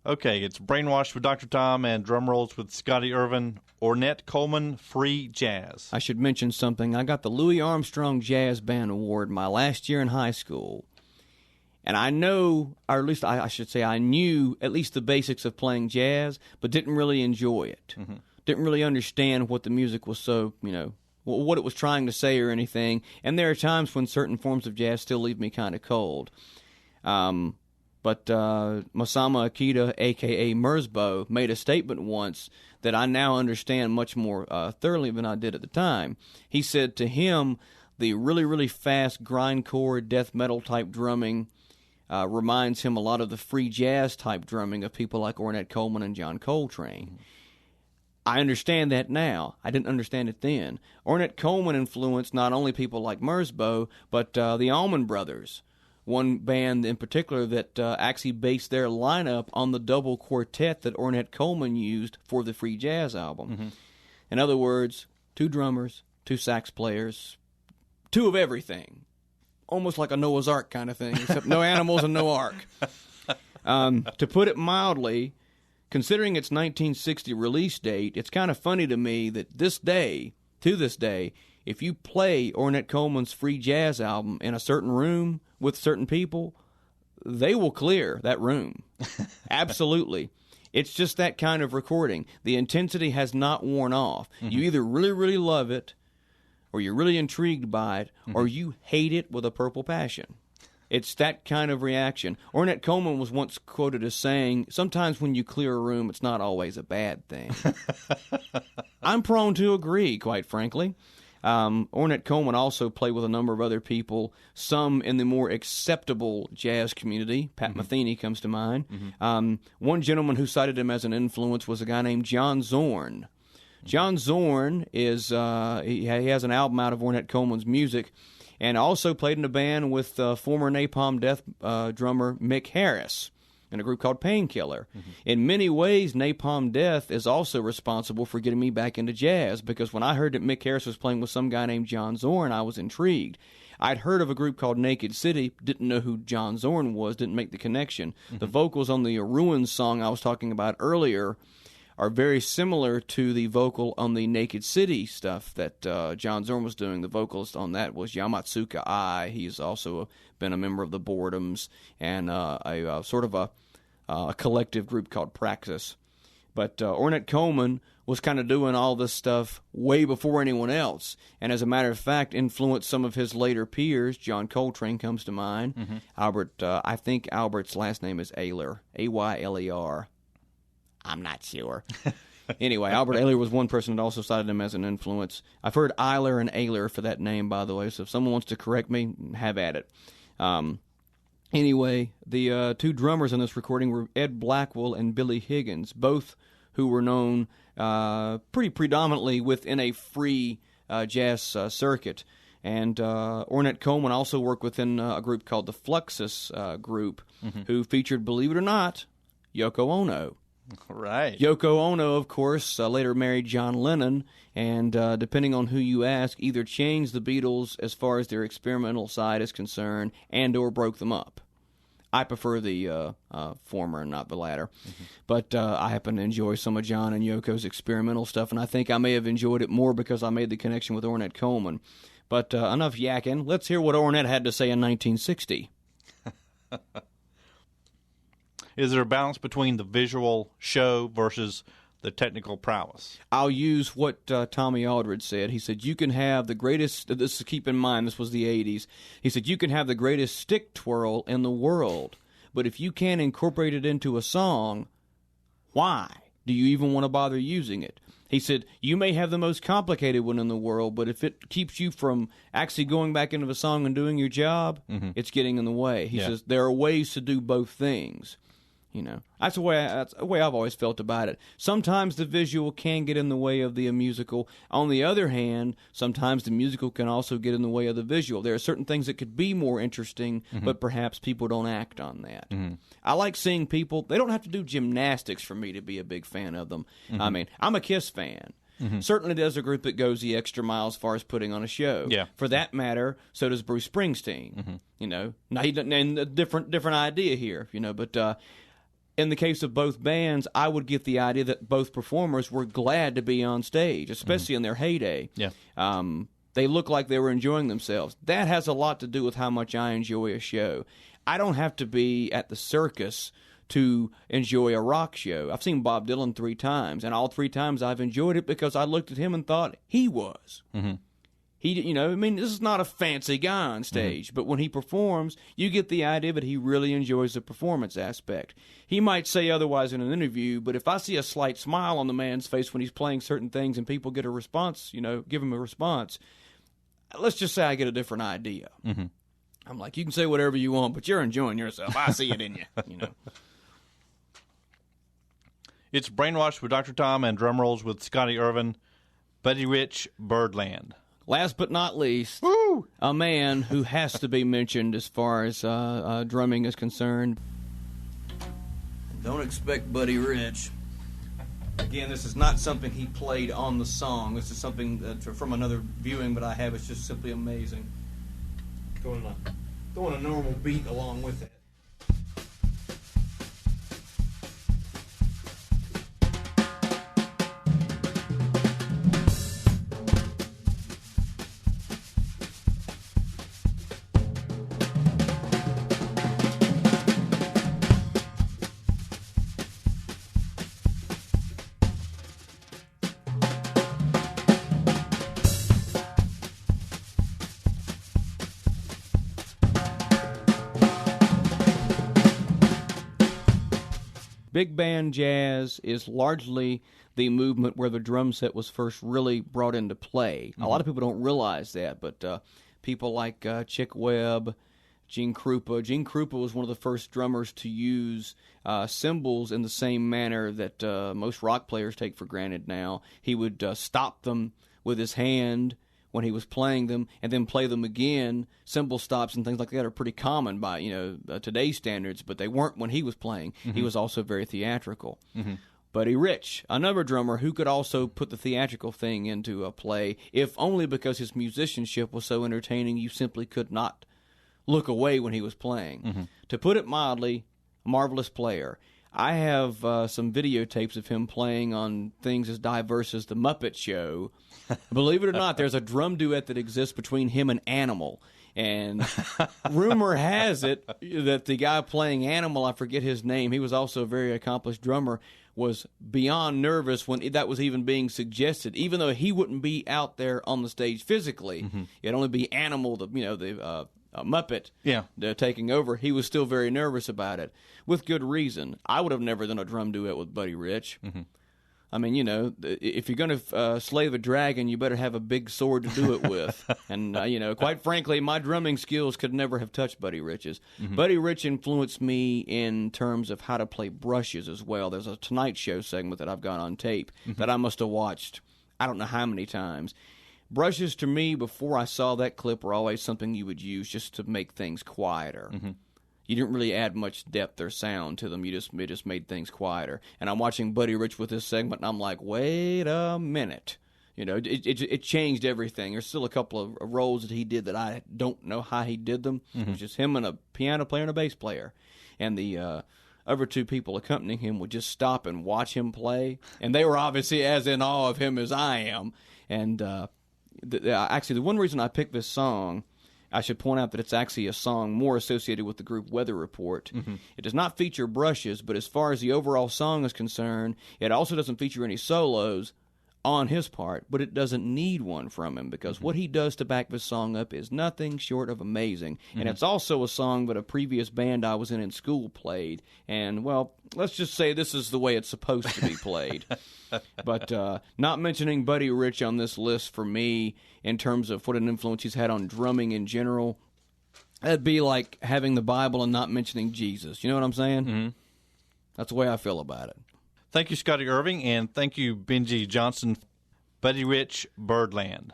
Okay, it's Brainwashed with Dr. Tom and Drum Rolls with Scotty Irving Ornette Coleman Free Jazz. I should mention something. I got the Louis Armstrong Jazz Band Award my last year in high school. And I know, or at least I should say I knew at least the basics of playing jazz, but didn't really enjoy it. Mm-hmm. Didn't really understand what the music was what it was trying to say or anything. And there are times when certain forms of jazz still leave me kind of cold. But Masama Akita, a.k.a. Merzbow, made a statement once that I now understand much more thoroughly than I did at the time. He said to him, the really, really fast grindcore death metal type drumming reminds him a lot of the free jazz type drumming of people like Ornette Coleman and John Coltrane. Mm-hmm. I understand that now. I didn't understand it then. Ornette Coleman influenced not only people like Merzbow, but the Allman Brothers. One band in particular that actually based their lineup on the double quartet that Ornette Coleman used for the Free Jazz album. Mm-hmm. In other words, 2 drummers, 2 sax players, 2 of everything. Almost like a Noah's Ark kind of thing, except no animals and no ark. To put it mildly, considering its 1960 release date, it's kind of funny to me that to this day, if you play Ornette Coleman's Free Jazz album in a certain room with certain people, they will clear that room. Absolutely. It's just that kind of recording. The intensity has not worn off. Mm-hmm. You either really, really love it, or you're really intrigued by it, mm-hmm. or you hate it with a purple passion. It's that kind of reaction. Ornette Coleman was once quoted as saying, sometimes when you clear a room, it's not always a bad thing. I'm prone to agree, quite frankly. Ornette Coleman also played with a number of other people, some in the more acceptable jazz community. Pat mm-hmm. Metheny comes to mind. Mm-hmm. One gentleman who cited him as an influence was a guy named John Zorn. Mm-hmm. John Zorn is he has an album out of Ornette Coleman's music, and also played in a band with former Napalm Death drummer Mick Harris in a group called Painkiller. Mm-hmm. In many ways, Napalm Death is also responsible for getting me back into jazz, because when I heard that Mick Harris was playing with some guy named John Zorn, I was intrigued. I'd heard of a group called Naked City, didn't know who John Zorn was, didn't make the connection. Mm-hmm. The vocals on the Ruins song I was talking about earlier are very similar to the vocal on the Naked City stuff that John Zorn was doing. The vocalist on that was Yamatsuka Ai. He's also been a member of the Boredoms and a sort of a collective group called Praxis. But Ornette Coleman was kind of doing all this stuff way before anyone else, and as a matter of fact, influenced some of his later peers. John Coltrane comes to mind. Mm-hmm. Albert, I think Albert's last name is Ayler, Ayler. I'm not sure. Anyway, Albert Ayler was one person that also cited him as an influence. I've heard Eiler and Ayler for that name, by the way, so if someone wants to correct me, have at it. Anyway, the 2 drummers in this recording were Ed Blackwell and Billy Higgins, both who were known pretty predominantly within a free jazz circuit. And Ornette Coleman also worked within a group called the Fluxus Group, mm-hmm. who featured, believe it or not, Yoko Ono. Right. Yoko Ono, of course, later married John Lennon, and depending on who you ask, either changed the Beatles as far as their experimental side is concerned, and or broke them up. I prefer the former and not the latter. Mm-hmm. But I happen to enjoy some of John and Yoko's experimental stuff, and I think I may have enjoyed it more because I made the connection with Ornette Coleman. But enough yakking. Let's hear what Ornette had to say in 1960. Is there a balance between the visual show versus the technical prowess? I'll use what Tommy Aldridge said. He said, you can have the greatest, keep in mind, this was the 80s. He said, you can have the greatest stick twirl in the world, but if you can't incorporate it into a song, why do you even want to bother using it? He said, you may have the most complicated one in the world, but if it keeps you from actually going back into the song and doing your job, mm-hmm. it's getting in the way. He says, there are ways to do both things. You know, that's the way I've always felt about it. Sometimes the visual can get in the way of the musical. On the other hand, sometimes the musical can also get in the way of the visual. There are certain things that could be more interesting, mm-hmm. but perhaps people don't act on that. Mm-hmm. I like seeing people. They don't have to do gymnastics for me to be a big fan of them. Mm-hmm. I mean, I'm a Kiss fan. Mm-hmm. Certainly there's a group that goes the extra mile as far as putting on a show. Yeah. For that matter, so does Bruce Springsteen. Mm-hmm. You know, now he doesn't, and a different idea here, you know, but in the case of both bands, I would get the idea that both performers were glad to be on stage, especially in their heyday. Yeah. They look like they were enjoying themselves. That has a lot to do with how much I enjoy a show. I don't have to be at the circus to enjoy a rock show. I've seen Bob Dylan 3 times, and all 3 times I've enjoyed it because I looked at him and thought he was. Mm-hmm. He, this is not a fancy guy on stage, but when he performs, you get the idea that he really enjoys the performance aspect. He might say otherwise in an interview, but if I see a slight smile on the man's face when he's playing certain things and people get a response, give him a response, let's just say I get a different idea. Mm-hmm. I'm like, you can say whatever you want, but you're enjoying yourself. I see it in you, It's Brainwashed with Dr. Tom and Drum Rolls with Scotty Irving, Buddy Rich, Birdland. Last but not least, Woo! a man who has to be mentioned as far as drumming is concerned. Don't expect Buddy Rich. Again, this is not something he played on the song. This is something that, from another viewing that I have. It's just simply amazing. Throwing a normal beat along with it. Big band jazz is largely the movement where the drum set was first really brought into play. Mm-hmm. A lot of people don't realize that, but people like Chick Webb, Gene Krupa. Gene Krupa was one of the first drummers to use cymbals in the same manner that most rock players take for granted now. He would stop them with his hand when he was playing them, and then play them again. Cymbal stops and things like that are pretty common by today's standards, but they weren't when he was playing. Mm-hmm. He was also very theatrical. Mm-hmm. Buddy Rich, another drummer who could also put the theatrical thing into a play, if only because his musicianship was so entertaining you simply could not look away when he was playing. Mm-hmm. To put it mildly, a marvelous player. I have some videotapes of him playing on things as diverse as The Muppet Show. Believe it or not, there's a drum duet that exists between him and Animal. And rumor has it that the guy playing Animal, I forget his name, he was also a very accomplished drummer, was beyond nervous when that was even being suggested. Even though he wouldn't be out there on the stage physically, mm-hmm. It'd only be Animal, the Muppet, taking over. He was still very nervous about it, with good reason. I would have never done a drum duet with Buddy Rich. Mm-hmm. I mean, if you're going to slay the dragon, you better have a big sword to do it with. And, quite frankly, my drumming skills could never have touched Buddy Rich's. Mm-hmm. Buddy Rich influenced me in terms of how to play brushes as well. There's a Tonight Show segment that I've got on tape mm-hmm. that I must have watched I don't know how many times. Brushes, to me, before I saw that clip, were always something you would use just to make things quieter. Mm-hmm. You didn't really add much depth or sound to them. It just made things quieter. And I'm watching Buddy Rich with this segment, and I'm like, wait a minute. It changed everything. There's still a couple of roles that he did that I don't know how he did them. Mm-hmm. It was just him and a piano player and a bass player. And the other 2 people accompanying him would just stop and watch him play. And they were obviously as in awe of him as I am. And actually, the one reason I picked this song, I should point out that it's actually a song more associated with the group Weather Report. Mm-hmm. It does not feature brushes, but as far as the overall song is concerned, it also doesn't feature any solos on his part, but it doesn't need one from him because mm-hmm. what he does to back this song up is nothing short of amazing. Mm-hmm. And it's also a song that a previous band I was in school played. And, well, let's just say this is the way it's supposed to be played. But not mentioning Buddy Rich on this list for me in terms of what an influence he's had on drumming in general, that'd be like having the Bible and not mentioning Jesus. You know what I'm saying? Mm-hmm. That's the way I feel about it. Thank you, Scotty Irving, and thank you, Benji Johnson. Buddy Rich, Birdland.